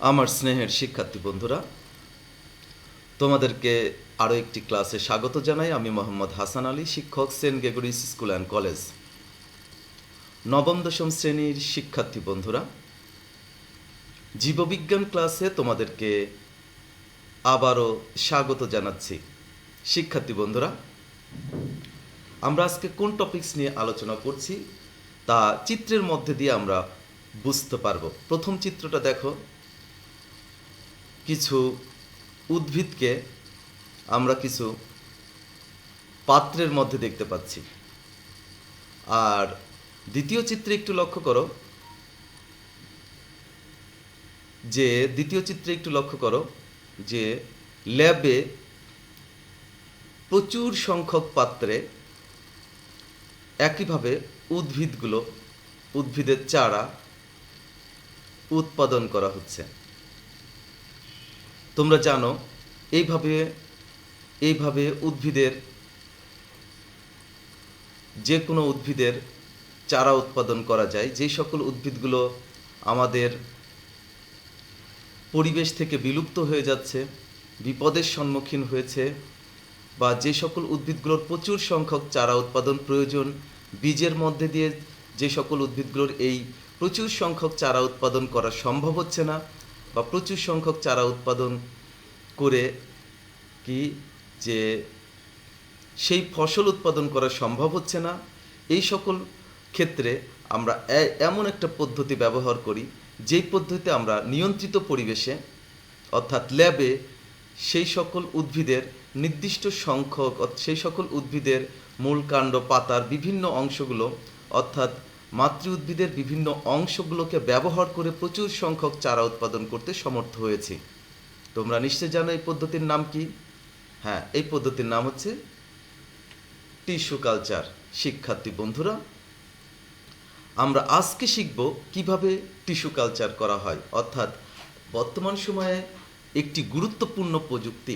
আমার স্নেহের শিক্ষার্থী বন্ধুরা, তোমাদেরকে আরও একটি ক্লাসে স্বাগত জানাই। আমি মোহাম্মদ হাসান আলী, শিক্ষক, Saint Gregory's School and College. নবম দশম শ্রেণীর শিক্ষার্থী বন্ধুরা, জীববিজ্ঞান ক্লাসে তোমাদেরকে আবারও স্বাগত জানাচ্ছি। শিক্ষার্থী বন্ধুরা, আমরা আজকে কোন টপিকস নিয়ে আলোচনা করছি তা চিত্রের মধ্যে দিয়ে আমরা বুঝতে পারবো। প্রথম চিত্রটা দেখো, কিছু উদ্ভিদকে আমরা কিছু পাত্রের মধ্যে দেখতে পাচ্ছি। আর দ্বিতীয় চিত্রে একটু লক্ষ্য করো যে ল্যাবে প্রচুর সংখ্যক পাত্রে একইভাবে উদ্ভিদের চারা উৎপাদন করা হচ্ছে। তোমরা জানো এইভাবে যে কোনো উদ্ভিদের চারা উৎপাদন করা যায়। যেই সকল উদ্ভিদগুলো আমাদের পরিবেশ থেকে বিলুপ্ত হয়ে যাচ্ছে, বিপদের সম্মুখীন হয়েছে, বা যে সকল উদ্ভিদগুলোর প্রচুর সংখ্যক চারা উৎপাদন প্রয়োজন, বীজের মধ্যে দিয়ে যে সকল উদ্ভিদগুলোর এই প্রচুর সংখ্যক চারা উৎপাদন করা সম্ভব হচ্ছে না, বা প্রচুর সংখ্যক চারা উৎপাদন করে সেই ফসল উৎপাদন করা সম্ভব হচ্ছে না, এই সকল ক্ষেত্রে আমরা এমন একটা পদ্ধতি ব্যবহার করি, যেই পদ্ধতিতে আমরা নিয়ন্ত্রিত পরিবেশে অর্থাৎ ল্যাবে সেই সকল উদ্ভিদের নির্দিষ্ট সংখ্যক, সেই সকল উদ্ভিদের মূল কাণ্ড, পাতার বিভিন্ন অংশগুলো অর্থাৎ মাতৃ উদ্ভিদের বিভিন্ন অংশগুলোকে ব্যবহার করে প্রচুর সংখ্যক চারা উৎপাদন করতে সমর্থ হয়েছি। তোমরা নিশ্চয় জানো এই পদ্ধতির নাম কি? হ্যাঁ, এই পদ্ধতির নাম হচ্ছে টিস্যু কালচার। শিক্ষার্থী বন্ধুরা, আমরা আজকে শিখব কিভাবে টিস্যু কালচার করা হয়। অর্থাৎ বর্তমান সময়ে একটি গুরুত্বপূর্ণ প্রযুক্তি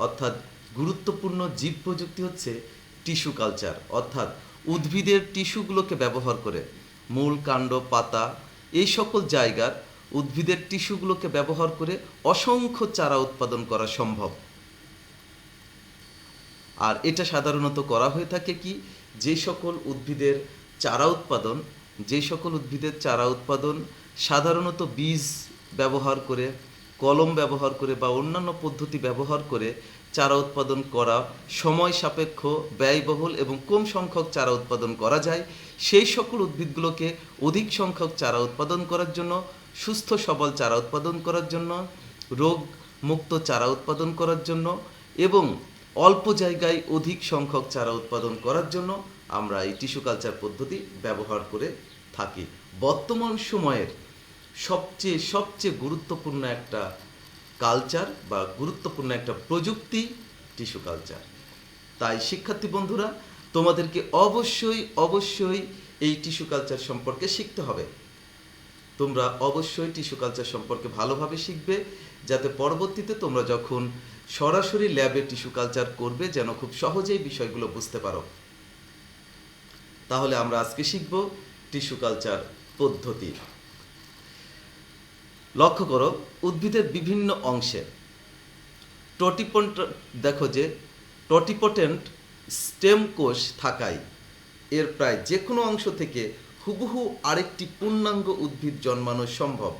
অর্থাৎ গুরুত্বপূর্ণ জীব প্রযুক্তি হচ্ছে টিস্যু কালচার। অর্থাৎ উদ্ভিদের টিস্যুগুলোকে ব্যবহার করে মূল, কাণ্ড, পাতা এই সকল জায়গার উদ্ভিদের টিস্যুগুলোকে ব্যবহার করে অসংখ্য চারা উৎপাদন করা সম্ভব। আর এটা সাধারণত করা হয়ে থাকে যে সকল উদ্ভিদের চারা উৎপাদন সাধারণত বীজ ব্যবহার করে, কলম ব্যবহার করে বা অন্যান্য পদ্ধতি ব্যবহার করে চারা উৎপাদন করা সময় সাপেক্ষ, ব্যয়বহুল এবং কম সংখ্যক চারা উৎপাদন করা যায়। সেই সকল উদ্ভিদগুলোকে অধিক সংখ্যক চারা উৎপাদন করার জন্য, সুস্থ সবল চারা উৎপাদন করার জন্য, রোগ মুক্ত চারা উৎপাদন করার জন্য এবং অল্প জায়গায় অধিক সংখ্যক চারা উৎপাদন করার জন্য আমরা এই টিস্যু কালচার পদ্ধতি ব্যবহার করে থাকি। বর্তমান সময়ের সবচেয়ে গুরুত্বপূর্ণ একটা কালচার বা গুরুত্বপূর্ণ একটা প্রযুক্তি টিস্যু কালচার। তাই শিক্ষার্থী বন্ধুরা, তোমাদেরকে অবশ্যই এই টিস্যু কালচার সম্পর্কে শিখতে হবে। তোমরা অবশ্যই টিস্যু কালচার সম্পর্কে ভালোভাবে শিখবে, যাতে পরবর্তীতে তোমরা যখন সরাসরি ল্যাবে টিস্যু কালচার করবে যেন খুব সহজেই বিষয়গুলো বুঝতে পারো। তাহলে আমরা আজকে শিখব টিস্যু কালচার পদ্ধতি। লক্ষ্য করো, উদ্ভিদের বিভিন্ন অংশে টোটিপোটেন্ট স্টেম কোষ থাকায় এর প্রায় যে কোনো অংশ থেকে হুবহু আরেকটি পূর্ণাঙ্গ উদ্ভিদ জন্মানো সম্ভব।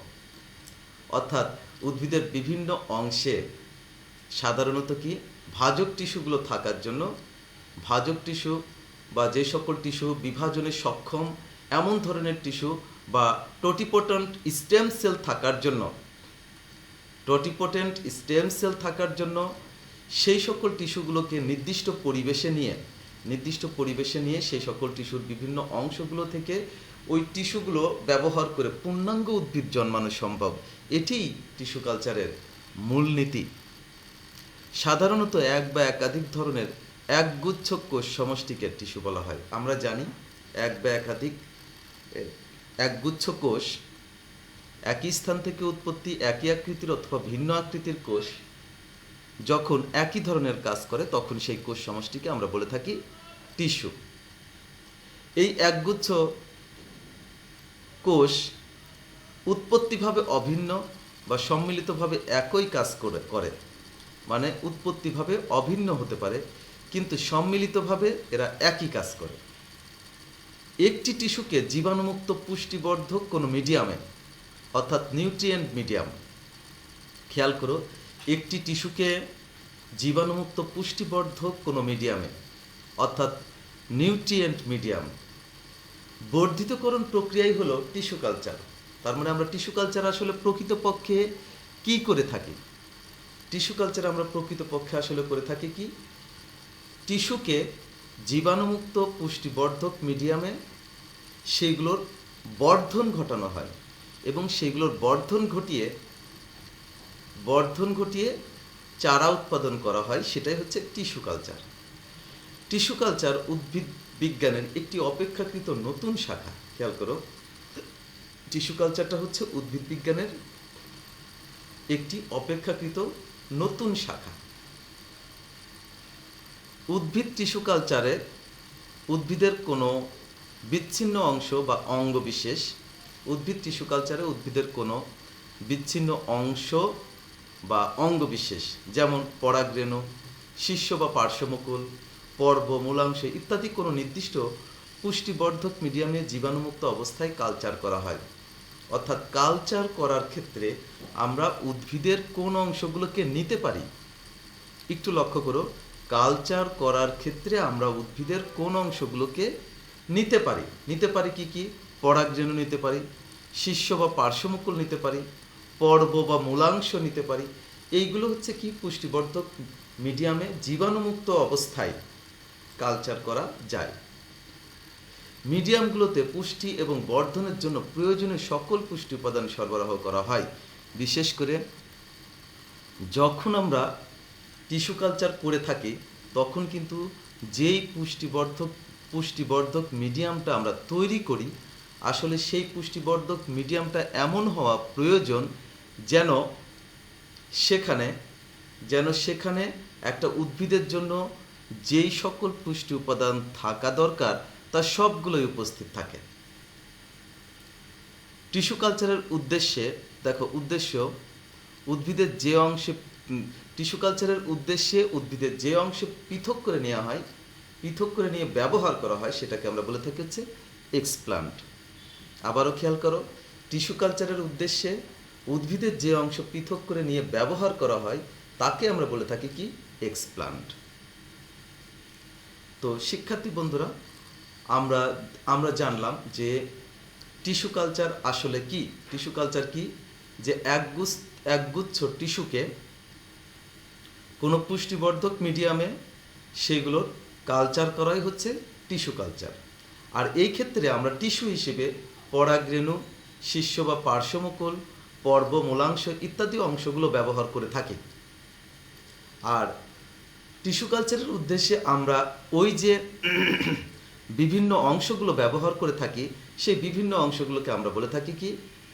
অর্থাৎ উদ্ভিদের বিভিন্ন অংশে সাধারণত ভাজক টিস্যুগুলো থাকার জন্য, ভাজক টিস্যু বা যে সকল টিস্যু বিভাজনে সক্ষম এমন ধরনের টিস্যু বা টোটিপোটেন্ট স্টেম সেল থাকার জন্য সেই সকল টিস্যুগুলোকে নির্দিষ্ট পরিবেশে নিয়ে সেই সকল টিস্যুর বিভিন্ন অংশগুলো থেকে ওই টিস্যুগুলো ব্যবহার করে পূর্ণাঙ্গ উদ্ভিদ জন্মানো সম্ভব। এটিই টিস্যু কালচারের মূলনীতি। সাধারণত এক বা একাধিক ধরনের একগুচ্ছ কোষ সমষ্টিকে টিস্যু বলা হয়। আমরা জানি এক বা একাধিক একগুচ্ছ কোষ, একই স্থান থেকে উৎপত্তি, একই আকৃতির অথবা ভিন্ন আকৃতির কোষ যখন একই ধরনের কাজ করে তখন সেই কোষ সমষ্টিকে আমরা বলে থাকি টিস্যু। এই একগুচ্ছ কোষ উৎপত্তিভাবে অভিন্ন বা সম্মিলিতভাবে একই কাজ করে, মানে উৎপত্তিভাবে অভিন্ন হতে পারে, কিন্তু সম্মিলিতভাবে এরা একই কাজ করে। একটি টিস্যুকে জীবাণুমুক্ত পুষ্টিবর্ধক কোনো মিডিয়ামে, অর্থাৎ নিউট্রিয়েন্ট মিডিয়াম, খেয়াল করো, একটি টিস্যুকে জীবাণুমুক্ত পুষ্টিবর্ধক কোনো মিডিয়ামে, অর্থাৎ নিউট্রিয়েন্ট মিডিয়াম, বর্ধিতকরণ প্রক্রিয়াই হলো টিস্যু কালচার। তার মানে আমরা টিস্যু কালচার আসলে প্রকৃতপক্ষে কি করে থাকি? টিস্যু কালচার আমরা প্রকৃতপক্ষে আসলে করে থাকি কি, টিস্যুকে জীবাণুমুক্ত পুষ্টিবর্ধক মিডিয়ামে সেইগুলোর বর্ধন ঘটানো হয় এবং সেইগুলোর বর্ধন ঘটিয়ে চারা উৎপাদন করা হয়, সেটাই হচ্ছে টিস্যু কালচার। টিস্যু কালচার উদ্ভিদ বিজ্ঞানের একটি অপেক্ষাকৃত নতুন শাখা। খেয়াল করো, টিস্যু কালচারটা হচ্ছে উদ্ভিদ বিজ্ঞানের একটি অপেক্ষাকৃত নতুন শাখা। উদ্ভিদ টিস্যু কালচারে উদ্ভিদের কোনো বিচ্ছিন্ন অংশ বা অঙ্গ বিশেষ, উদ্ভিদ টিস্যু কালচারে উদ্ভিদের কোনো বিচ্ছিন্ন অংশ বা অঙ্গ বিশেষ, যেমন পরাগরেণু, শীর্ষ বা পার্শ্বমুকুল, পর্ব, মূলাংশ ইত্যাদি কোনো নির্দিষ্ট পুষ্টিবর্ধক মিডিয়ামে জীবাণুমুক্ত অবস্থায় কালচার করা হয়। অর্থাৎ কালচার করার ক্ষেত্রে আমরা উদ্ভিদের কোন অংশগুলোকে নিতে পারি, একটু লক্ষ্য করো, কালচার করার ক্ষেত্রে আমরা উদ্ভিদের কোন অংশগুলোকে নিতে পারি কি কি? পরাগরেণু নিতে পারি, শীর্ষ বা পার্শ্বমুকুল নিতে পারি, পর্ব বা মূলাংশ নিতে পারি। এইগুলো হচ্ছে কি পুষ্টিবর্ধক মিডিয়ামে জীবাণুমুক্ত অবস্থায় কালচার করা যায়। মিডিয়ামগুলোতে পুষ্টি এবং বর্ধনের জন্য প্রয়োজনীয় সকল পুষ্টি উপাদান সরবরাহ করা হয়। বিশেষ করে যখন আমরা টিস্যু কালচার করে থাকি তখন কিন্তু যেই পুষ্টিবর্ধক মিডিয়ামটা আমরা তৈরি করি, আসলে সেই পুষ্টিবর্ধক মিডিয়ামটা এমন হওয়া প্রয়োজন যেন সেখানে একটা উদ্ভিদের জন্য যেই সকল পুষ্টি উপাদান থাকা দরকার তার সবগুলোই উপস্থিত থাকে। টিস্যু কালচারের উদ্দেশ্য উদ্ভিদের যে অংশে টিস্যু কালচারের উদ্দেশ্যে উদ্ভিদের যে অংশে পৃথক করে নেওয়া হয়, পৃথক করে নিয়ে ব্যবহার করা হয়, সেটাকে আমরা বলে থাকি হচ্ছে এক্সপ্লান্ট। আবারও খেয়াল করো, টিস্যু কালচারের উদ্দেশ্যে উদ্ভিদের যে অংশ পৃথক করে নিয়ে ব্যবহার করা হয় তাকে আমরা বলে থাকি কি? এক্সপ্লান্ট। তো শিক্ষার্থী বন্ধুরা, আমরা জানলাম যে টিস্যু কালচার আসলে কি। টিস্যু কালচার কি? যে একগুচ্ছ টিস্যুকে কোনো পুষ্টিবর্ধক মিডিয়ামে সেইগুলোর কালচার করাই হচ্ছে টিস্যু কালচার। আর এই ক্ষেত্রে আমরা টিস্যু হিসেবে পরাগরেণু, শীর্ষ বা পার্শ্বমুকুল, পর্ব, মূলাংশ ইত্যাদি অংশগুলো ব্যবহার করে থাকি। আর টিস্যু কালচারের উদ্দেশ্যে আমরা ওই যে বিভিন্ন অংশগুলো ব্যবহার করে থাকি, সেই বিভিন্ন অংশগুলোকে আমরা বলে থাকি কি?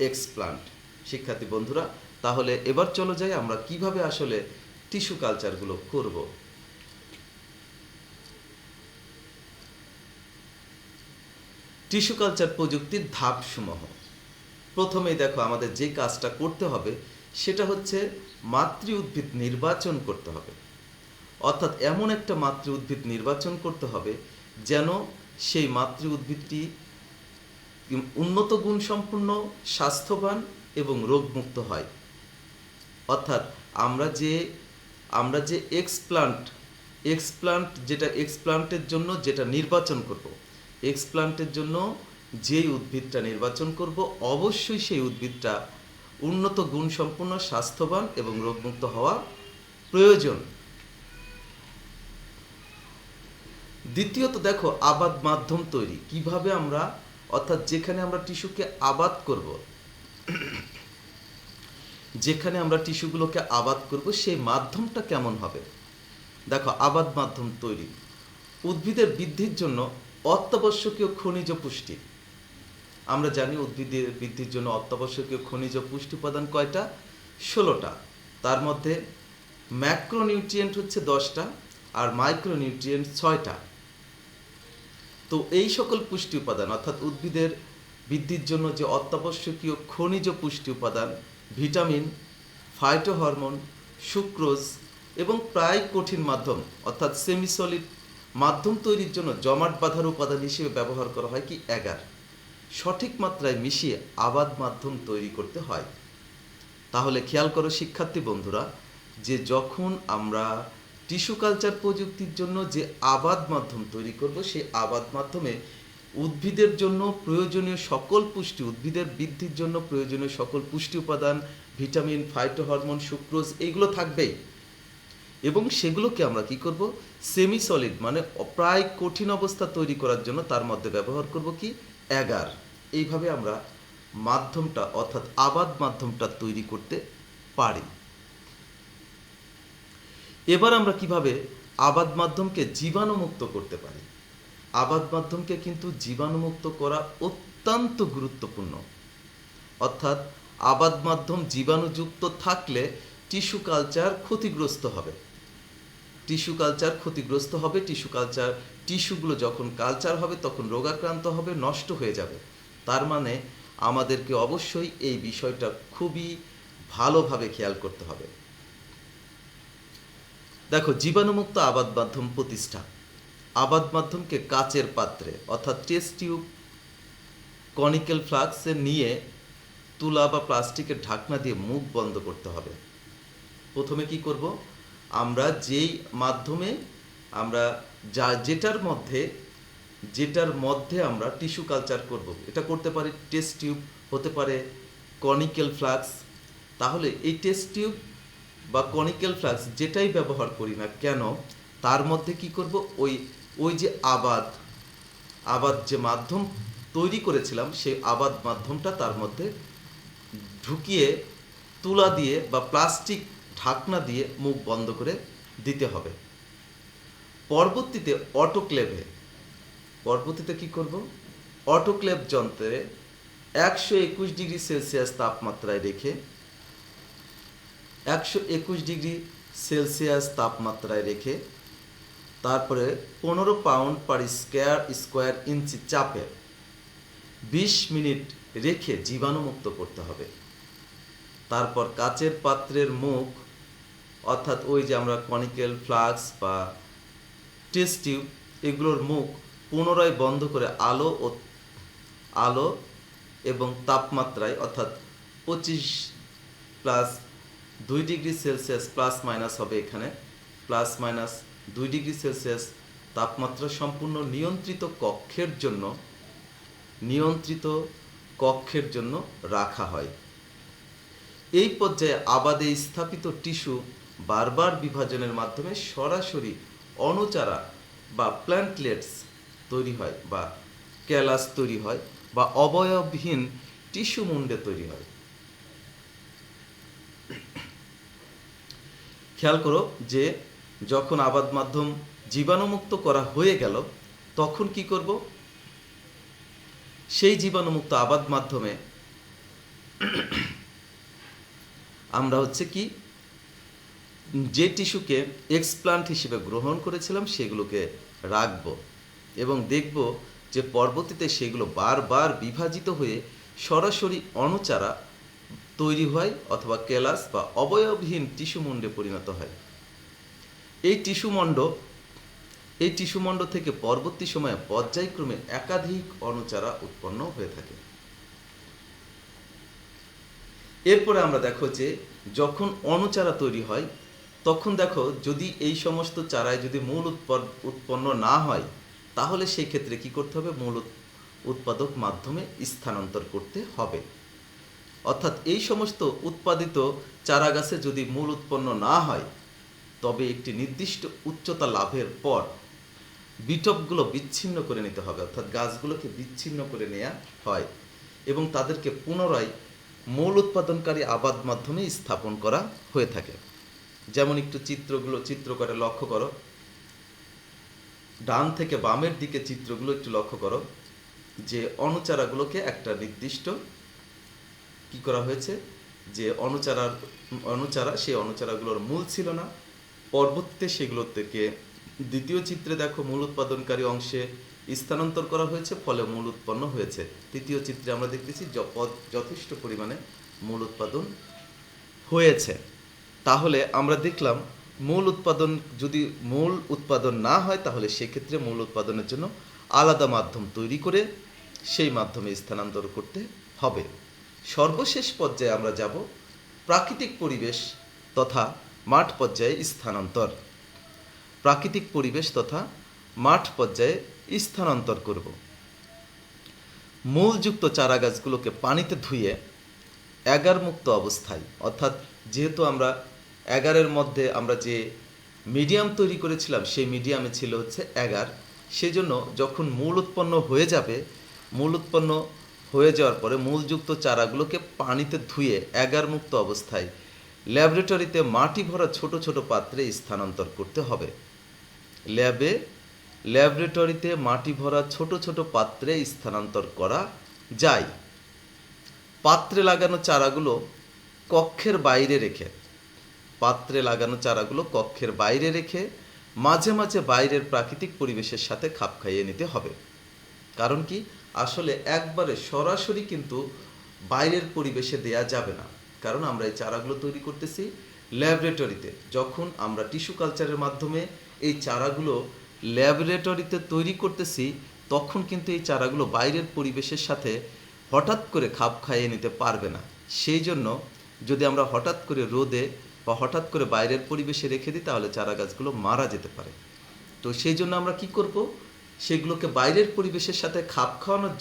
এক্সপ্লান্ট। শিক্ষার্থী বন্ধুরা, তাহলে এবার চলো যাই আমরা কিভাবে আসলে টিস্যু কালচারগুলো করব। টিস্যু কালচার প্রযুক্তির ধাপসমূহ। প্রথমেই দেখো, আমাদের যে কাজটা করতে হবে সেটা হচ্ছে মাতৃ উদ্ভিদ নির্বাচন করতে হবে। অর্থাৎ এমন একটা মাতৃ উদ্ভিদ নির্বাচন করতে হবে যেন সেই মাতৃ উদ্ভিদটি উন্নত গুণসম্পন্ন, স্বাস্থ্যবান এবং রোগমুক্ত হয়। অর্থাৎ আমরা যে এক্সপ্লান্টের জন্য যেটা নির্বাচন করব, এক্সপ্লান্টের জন্য যেই উদ্ভিদটা নির্বাচন করব, অবশ্যই সেই উদ্ভিদটা উন্নত গুণসম্পন্ন, স্বাস্থ্যবান এবং রোগমুক্ত হওয়া প্রয়োজন। দ্বিতীয়ত দেখো, আবাদ মাধ্যম তৈরি কিভাবে আমরা, অর্থাৎ যেখানে আমরা টিস্যুকে আবাদ করব, সেই মাধ্যমটা কেমন হবে। দেখো, আবাদ মাধ্যম তৈরি উদ্ভিদের বৃদ্ধির জন্য অত্যাবশ্যকীয় খনিজ পুষ্টি। আমরা জানি উদ্ভিদের বৃদ্ধির জন্য অত্যাবশ্যকীয় খনিজ পুষ্টি উপাদান কয়টা? 16টা। তার মধ্যে ম্যাক্রোনিউট্রিয়েন্ট হচ্ছে 10টা আর মাইক্রোনিউট্রিয়েন্ট 6টা। তো এই সকল পুষ্টি উপাদান, অর্থাৎ উদ্ভিদের বৃদ্ধির জন্য যে অত্যাবশ্যকীয় খনিজ পুষ্টি উপাদান, ভিটামিন, ফাইটোহরমোন, সুক্রোজ এবং প্রায় কঠিন মাধ্যম অর্থাৎ সেমিসলিড মাধ্যম তৈরির জন্য জমাট বাঁধার উপাদান হিসেবে ব্যবহার করা হয় কি অ্যাগার। সঠিক মাত্রায় মিশিয়ে আবাদ মাধ্যম তৈরি করতে হয়। তাহলে খেয়াল করো শিক্ষার্থী বন্ধুরা, যে যখন আমরা টিস্যু কালচার প্রযুক্তির জন্য যে আবাদ মাধ্যম তৈরি করব, সেই আবাদ মাধ্যমে উদ্ভিদের জন্য প্রয়োজনীয় সকল পুষ্টি, উদ্ভিদের বৃদ্ধির জন্য প্রয়োজনীয় সকল পুষ্টি উপাদান, ভিটামিন, ফাইটোহরমোন, সুক্রোজ এইগুলো থাকবেই। এবং সেগুলোকে আমরা কি করব, সেমি সলিড মানে প্রায় কঠিন অবস্থা তৈরি করার জন্য তার মধ্যে ব্যবহার করব কি অ্যাগার। এইভাবে আমরা মাধ্যমটা অর্থাৎ আবাদ মাধ্যমটা তৈরি করতে পারি। এবার আমরা কিভাবে আবাদ মাধ্যমকে জীবাণুমুক্ত করতে পারি। আবাদ মাধ্যমকে কিন্তু জীবাণুমুক্ত করা অত্যন্ত গুরুত্বপূর্ণ। অর্থাৎ আবাদ মাধ্যম জীবাণুযুক্ত থাকলে টিস্যু কালচার ক্ষতিগ্রস্ত হবে। টিস্যু কালচার ক্ষতিগ্রস্ত হবে, টিস্যুগুলো যখন কালচার হবে তখন রোগাক্রান্ত হবে, নষ্ট হয়ে যাবে। তার মানে আমাদেরকে অবশ্যই এই বিষয়টা খুবই ভালোভাবে খেয়াল করতে হবে। দেখো, জীবাণুমুক্ত আবাদ মাধ্যম প্রতিষ্ঠা। আবাদ মাধ্যমকে কাচের পাত্রে অর্থাৎ টেস্ট টিউব, কনিক্যাল ফ্লাস্কে নিয়ে তুলা বা প্লাস্টিকের ঢাকনা দিয়ে মুখ বন্ধ করতে হবে। প্রথমে কি করব, আমরা যেই মাধ্যমে আমরা যেটার মধ্যে আমরা টিস্যু কালচার করব, এটা করতে পারি টেস্ট টিউব, হতে পারে কনিক্যাল ফ্লাস্ক। তাহলে এই টেস্ট টিউব বা কনিক্যাল ফ্লাস্ক যেটাই ব্যবহার করি না কেন, তার মধ্যে কি করব, ওই যে আবাদ যে মাধ্যম তৈরি করেছিলাম, সেই আবাদ মাধ্যমটা তার মধ্যে ঢুকিয়ে তুলা দিয়ে বা প্লাস্টিক ঢাকনা দিয়ে মুখ বন্ধ করে দিতে হবে। পরবর্তীতে কি করব, অটোক্লেভ যন্ত্রে 121 ডিগ্রি সেলসিয়াস তাপমাত্রায় রেখে 121 ডিগ্রি সেলসিয়াস তাপমাত্রায় রেখে তারপরে 15 পাউন্ড পার স্কোয়ার ইঞ্চি চাপে 20 মিনিট রেখে জীবাণুমুক্ত করতে হবে। তারপর কাচের পাত্রের মুখ অর্থাৎ ওই যে আমরা কনিক্যাল ফ্লাস্ক বা টেস্ট টিউব এগুলোর মুখ পুনরায় বন্ধ করে আলো এবং তাপমাত্রায় অর্থাৎ 25+2 ডিগ্রি সেলসিয়াস প্লাস মাইনাস হবে, এখানে +-2 ডিগ্রি সেলসিয়াস তাপমাত্রা সম্পূর্ণ নিয়ন্ত্রিত কক্ষের জন্য রাখা হয়। এই পর্যায়ে আবাদে স্থাপিত টিস্যু বারবার বিভাজনের মাধ্যমে সরাসরি অণুচারা বা প্ল্যান্টলেটস তৈরি হয় বা ক্যালাস তৈরি হয় বা অবয়বহীন টিস্যু মুন্ডে তৈরি হয়। খেয়াল করো যে যখন আবাদ মাধ্যম জীবাণুমুক্ত করা হয়ে গেল, তখন কি করব, সেই জীবাণুমুক্ত আবাদ মাধ্যমে আমরা কি যে টিস্যুকে এক্সপ্লান্ট হিসেবে গ্রহণ করেছিলাম সেগুলোকে রাখব এবং দেখব যে পরবর্তীতে সেগুলো বারবার বিভাজিত হয়ে সরাসরি অণুচারা তৈরি হয় অথবা কেলাস বা অবয়বহীন টিস্যুমণ্ডে পরিণত হয়। এই টিস্যুমণ্ড থেকে পরবর্তী সময়ে পর্যায়ক্রমে একাধিক অণুচারা উৎপন্ন হয়ে থাকে। এরপরে আমরা দেখো যে যখন অণুচারা তৈরি হয় তখন দেখো যদি এই সমস্ত চারায় যদি মূল উৎপন্ন না হয়, তাহলে সেই ক্ষেত্রে কি করতে হবে, মূল উৎপাদক মাধ্যমে স্থানান্তর করতে হবে। অর্থাৎ এই সমস্ত উৎপাদিত চারা গাছে যদি মূল উৎপন্ন না হয়, তবে একটি নির্দিষ্ট উচ্চতা লাভের পর বিটপগুলো বিচ্ছিন্ন করে নিতে হবে, অর্থাৎ গাছগুলোকে বিচ্ছিন্ন করে নেওয়া হয় এবং তাদেরকে পুনরায় মূল উৎপাদনকারী আবাদ মাধ্যমে স্থাপন করা হয়ে থাকে। যেমন একটু চিত্র করে লক্ষ্য করো, ডান থেকে বামের দিকে চিত্রগুলো একটু লক্ষ্য করো যে অণুচারাগুলোকে একটা নির্দিষ্ট কি করা হয়েছে, যে অণুচারা সেই অণুচারাগুলোর মূল ছিল না, পরবর্তীতে সেগুলো থেকে দ্বিতীয় চিত্রে দেখো মূল উৎপাদনকারী অংশে স্থানান্তর করা হয়েছে, ফলে মূল উৎপন্ন হয়েছে। তৃতীয় চিত্রে আমরা দেখতেছি যথেষ্ট পরিমাণে মূল উৎপাদন হয়েছে, তাহলে আমরা দেখলাম মূল উৎপাদন যদি মূল উৎপাদন না হয় তাহলে সেক্ষেত্রে মূল উৎপাদনের জন্য আলাদা মাধ্যম তৈরি করে সেই মাধ্যমে স্থানান্তর করতে হবে। সর্বশেষ পর্যায়ে আমরা যাব প্রাকৃতিক পরিবেশ তথা মাঠ পর্যায়ে স্থানান্তর। প্রাকৃতিক পরিবেশ তথা মাঠ পর্যায়ে স্থানান্তর করব। মূলযুক্ত চারা গাছগুলোকে পানিতে ধুয়ে এগার মুক্ত অবস্থায়, অর্থাৎ যেহেতু আমরা এগারের মধ্যে আমরা যে মিডিয়াম তৈরি করেছিলাম সেই মিডিয়ামে ছিল হচ্ছে এগার, সেজন্য যখন মূল উৎপন্ন হয়ে যাবে, মূল উৎপন্ন হয়ে যাওয়ার পরে মূলযুক্ত চারাগুলোকে পানিতে ধুয়ে এগার মুক্ত অবস্থায় ল্যাবরেটরিতে মাটি ভরা ছোট ছোট পাত্রে স্থানান্তর করতে হবে। ল্যাবরেটরিতে মাটি ভরা ছোট ছোট পাত্রে স্থানান্তর করা যায়। পাত্রে লাগানো চারাগুলো কক্ষের বাইরে রেখে মাঝে মাঝে বাইরের প্রাকৃতিক পরিবেশের সাথে খাপ খাইয়ে নিতে হবে। কারণ কি, আসলে একবারে সরাসরি কিন্তু বাইরের পরিবেশে দেয়া যাবে না, কারণ আমরা এই চারাগুলো তৈরি করতেছি ল্যাবরেটরিতে। যখন আমরা টিস্যু কালচারের মাধ্যমে এই চারাগুলো ল্যাবরেটরিতে তৈরি করতেছি তখন কিন্তু এই চারাগুলো বাইরের পরিবেশের সাথে হঠাৎ করে খাপ খাইয়ে নিতে পারবে না। সেই জন্য যদি আমরা হঠাৎ করে রোদে বা হঠাৎ করে বাইরের পরিবেশে রেখে দিই তাহলে চারা গাছগুলো মারা যেতে পারে। তো সেই জন্য আমরা কি করব, সেগুলোকে বাইরের পরিবেশের সাথে খাপ খাওয়ানোর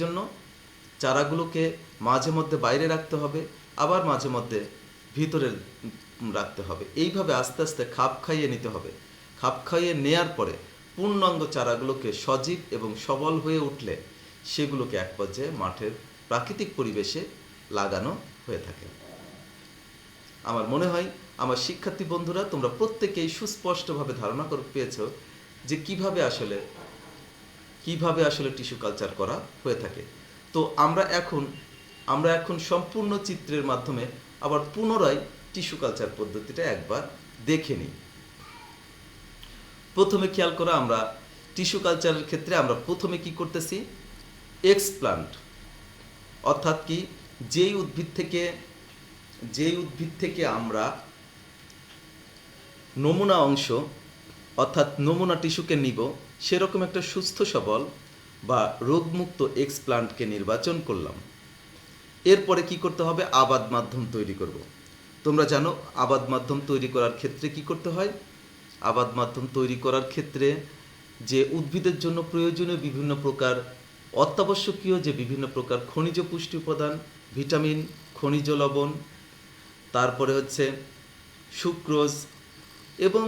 জন্য চারাগুলোকে মাঝে মধ্যে বাইরে রাখতে হবে, আবার মাঝে মধ্যে ভিতরে রাখতে হবে। এইভাবে আস্তে আস্তে খাপ খাইয়ে নিতে হবে। খাপ খাইয়ে নেয়ার পরে পূর্ণাঙ্গ চারাগুলোকে সজীব এবং সবল হয়ে উঠলে সেগুলোকে এক পর্যায়ে মাঠের প্রাকৃতিক পরিবেশে লাগানো হয়ে থাকে। আমার মনে হয় আমার শিক্ষার্থী বন্ধুরা তোমরা প্রত্যেকেই সুস্পষ্টভাবে ধারণা পেয়েছো যে কিভাবে আসলে টিস্যু কালচার করা হয়ে থাকে। তো আমরা এখন সম্পূর্ণ চিত্রের মাধ্যমে আবার পুনরায় টিস্যু কালচার পদ্ধতিটা একবার দেখে নিই। প্রথমে খেয়াল করো, আমরা টিস্যু কালচারের ক্ষেত্রে আমরা প্রথমে কি করতেছি, এক্সপ্লান্ট, অর্থাৎ কি যেই উদ্ভিদ থেকে আমরা নমুনা অংশ অর্থাৎ নমুনা টিস্যুকে নিব, সেরকম একটা সুস্থ সবল বা রোগমুক্ত এক্সপ্লান্টকে নির্বাচন করলাম। এরপরে কি করতে হবে, আবাদ মাধ্যম তৈরি করব। তোমরা জানো আবাদ মাধ্যম তৈরি করার ক্ষেত্রে কি করতে হয়। আবাদ মাধ্যম তৈরি করার ক্ষেত্রে যে উদ্ভিদের জন্য প্রয়োজনীয় বিভিন্ন প্রকার অত্যাবশ্যকীয় যে বিভিন্ন প্রকার খনিজ পুষ্টি উপাদান, ভিটামিন, খনিজ লবণ, তারপরে হচ্ছে সুক্রোজ এবং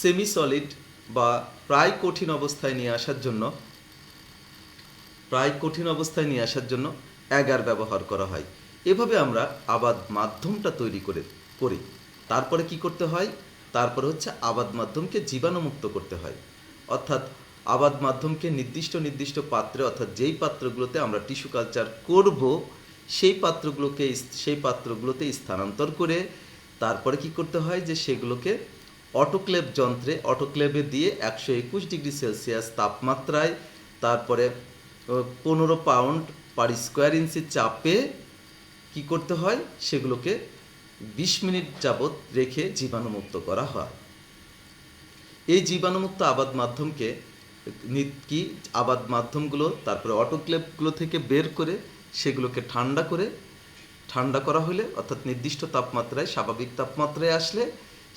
সেমি সলিড বা প্রায় কঠিন অবস্থায় নিয়ে আসার জন্য অ্যাগার ব্যবহার করা হয়। এভাবে আমরা আবাদ মাধ্যমটা তৈরি করি। তারপরে কি করতে হয়, তারপরে হচ্ছে আবাদ মাধ্যমকে জীবাণুমুক্ত করতে হয়। অর্থাৎ আবাদ মাধ্যমকে নির্দিষ্ট পাত্রে, অর্থাৎ যেই পাত্রগুলোতে আমরা টিস্যু কালচার করব সেই পাত্রগুলোতে স্থানান্তর করে তারপরে কি করতে হয় যে সেগুলোকে অটোক্লেভে দিয়ে 121 ডিগ্রি সেলসিয়াস তাপমাত্রায় তারপরে 15 পাউন্ড পার স্কোয়ার ইঞ্চি চাপে কি করতে হয়, সেগুলোকে 20 মিনিট যাবৎ রেখে জীবাণুমুক্ত করা হয়। এই জীবাণুমুক্ত আবাদ মাধ্যমগুলো তারপরে অটোক্লেভগুলো থেকে বের করে সেগুলোকে ঠান্ডা করা হলে, অর্থাৎ নির্দিষ্ট তাপমাত্রায়, স্বাভাবিক তাপমাত্রায় আসলে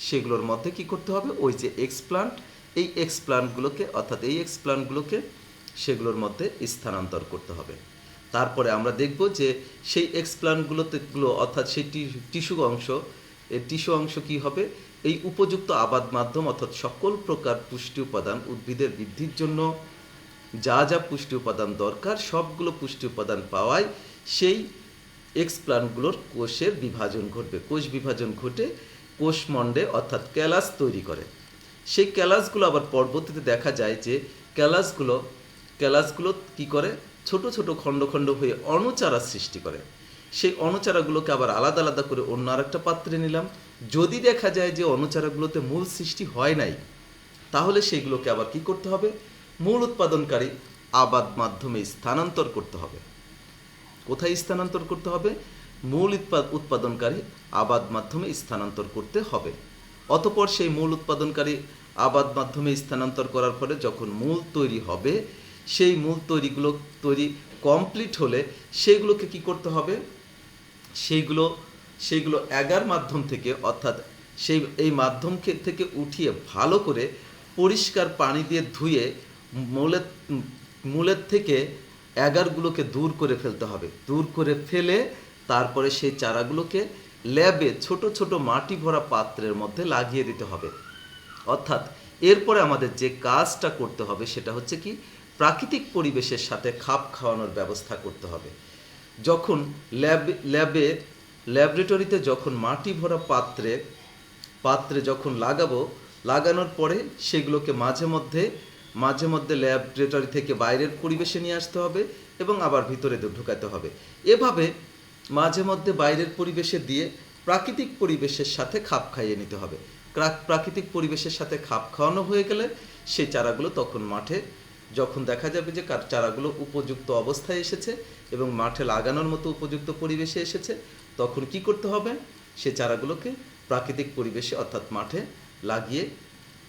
সেগুলোর মধ্যে কি করতে হবে, ওই যে এই এক্সপ্লান্টগুলোকে সেগুলোর মধ্যে স্থানান্তর করতে হবে। তারপরে আমরা দেখব যে সেই এক্সপ্লান্টগুলো অর্থাৎ সেই টিস্যু অংশ কি হবে, এই উপযুক্ত আবাদ মাধ্যম অর্থাৎ সকল প্রকার পুষ্টি উপাদান, উদ্ভিদের বৃদ্ধির জন্য যা যা পুষ্টি উপাদান দরকার সবগুলো পুষ্টি উপাদান পাওয়ায় সেই এক্সপ্লান্টগুলোর কোষের বিভাজন ঘটবে। কোষ বিভাজন ঘটে কোষমণ্ডে অর্থাৎ ক্যালাস তৈরি করে। সেই ক্যালাসগুলো আবার পরবর্তীতে দেখা যায় যে ক্যালাসগুলো কি করে, ছোট ছোট খণ্ড খণ্ড হয়ে অণুচারা সৃষ্টি করে। সেই অণুচারাগুলোকে আবার আলাদা আলাদা করে অন্য আরেকটা পাত্রে নিলাম। যদি দেখা যায় যে অণুচারাগুলোতে মূল সৃষ্টি হয় নাই, তাহলে সেগুলোকে আবার কি করতে হবে, মূল উৎপাদনকারী আবাদ মাধ্যমে স্থানান্তর করতে হবে। কোথায় স্থানান্তর করতে হবে, মূল উৎপাদনকারী আবাদ মাধ্যমে স্থানান্তর করতে হবে। অতঃপর সেই মূল উৎপাদনকারী আবাদ মাধ্যমে স্থানান্তর করার পরে যখন মূল তৈরি হবে, সেই মূল তৈরি কমপ্লিট হলে সেইগুলোকে কি করতে হবে, সেইগুলো অ্যাগার মাধ্যম থেকে, অর্থাৎ এই মাধ্যম থেকে উঠিয়ে ভালো করে পরিষ্কার পানি দিয়ে ধুয়ে মূলের থেকে অ্যাগারগুলোকে দূর করে ফেলতে হবে। দূর করে ফেলে তারপরে সেই চারাগুলোকে ল্যাবে ছোট ছোট মাটি ভরা পাত্রের মধ্যে লাগিয়ে দিতে হবে। অর্থাৎ এরপরে আমাদের যে কাজটা করতে হবে সেটা হচ্ছে কি, প্রাকৃতিক পরিবেশের সাথে খাপ খাওয়ানোর ব্যবস্থা করতে হবে। যখন ল্যাবরেটরিতে যখন মাটি ভরা পাত্রে যখন লাগানোর পরে সেগুলোকে মাঝে মধ্যে ল্যাবরেটরি থেকে বাইরের পরিবেশে নিয়ে আসতে হবে এবং আবার ভিতরে ঢুকাতে হবে। এভাবে মাঝে মধ্যে বাইরের পরিবেশে দিয়ে প্রাকৃতিক পরিবেশের সাথে খাপ খাইয়ে নিতে হবে। প্রাকৃতিক পরিবেশের সাথে খাপ খাওয়ানো হয়ে গেলে সেই চারাগুলো তখন মাঠে যখন দেখা যাবে যে চারাগুলো উপযুক্ত অবস্থায় এসেছে এবং মাঠে লাগানোর মতো উপযুক্ত পরিবেশে এসেছে, তখন কি করতে হবে, সে চারাগুলোকে প্রাকৃতিক পরিবেশে অর্থাৎ মাঠে লাগিয়ে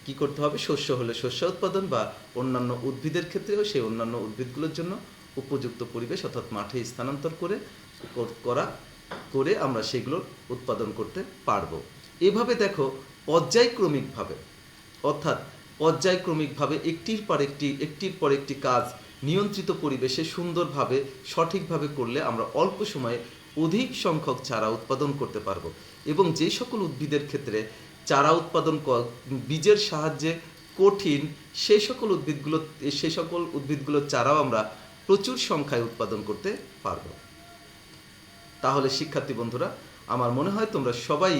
কি করতে হবে, শস্য হলে শস্য উৎপাদন বা অন্যান্য উদ্ভিদের ক্ষেত্রেও সেই অন্যান্য উদ্ভিদগুলোর জন্য উপযুক্ত পরিবেশ অর্থাৎ মাঠে স্থানান্তর করে আমরা সেগুলো উৎপাদন করতে পারবো। এভাবে দেখো পর্যায়ক্রমিকভাবে একটির পর একটি কাজ নিয়ন্ত্রিত পরিবেশে সুন্দরভাবে সঠিকভাবে করলে আমরা অল্প সময়ে অধিক সংখ্যক চারা উৎপাদন করতে পারবো। এবং যে সকল উদ্ভিদের ক্ষেত্রে চারা উৎপাদন বীজের সাহায্যে কঠিন, সেই সকল উদ্ভিদগুলোর চারাও আমরা প্রচুর সংখ্যায় উৎপাদন করতে পারবো। তাহলে শিক্ষার্থী বন্ধুরা, আমার মনে হয় তোমরা সবাই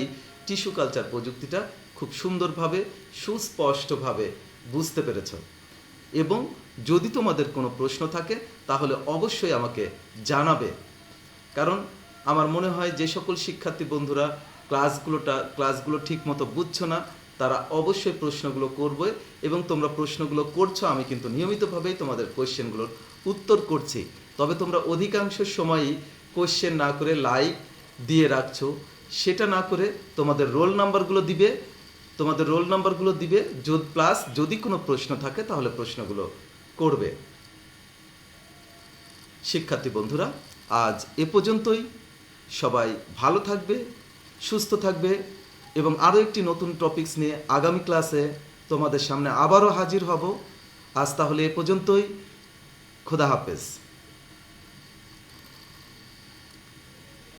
টিস্যু কালচার প্রযুক্তিটা খুব সুন্দরভাবে সুস্পষ্টভাবে বুঝতে পেরেছ। এবং যদি তোমাদের কোনো প্রশ্ন থাকে তাহলে অবশ্যই আমাকে জানাবে, কারণ আমার মনে হয় যে সকল শিক্ষার্থী বন্ধুরা ক্লাসগুলো ঠিক মতো বুঝছো না, তারা অবশ্যই প্রশ্নগুলো করবে এবং তোমরা প্রশ্নগুলো করছো, আমি কিন্তু নিয়মিতভাবেই তোমাদের কোয়েশ্চেনগুলোর উত্তর করছি। তবে তোমরা অধিকাংশ সময়ই কোয়েশ্চেন না করে লাইক দিয়ে রাখছো, সেটা না করে তোমাদের রোল নাম্বারগুলো দিবে প্লাস যদি কোনো প্রশ্ন থাকে তাহলে প্রশ্নগুলো করবে। শিক্ষার্থী বন্ধুরা, আজ এ পর্যন্তই। সবাই ভালো থাকবে, সুস্থ থাকবে এবং আরও একটি নতুন টপিকস নিয়ে আগামী ক্লাসে তোমাদের সামনে আবারও হাজির হব। আজ তাহলে এ পর্যন্তই। খোদা হাফেজ।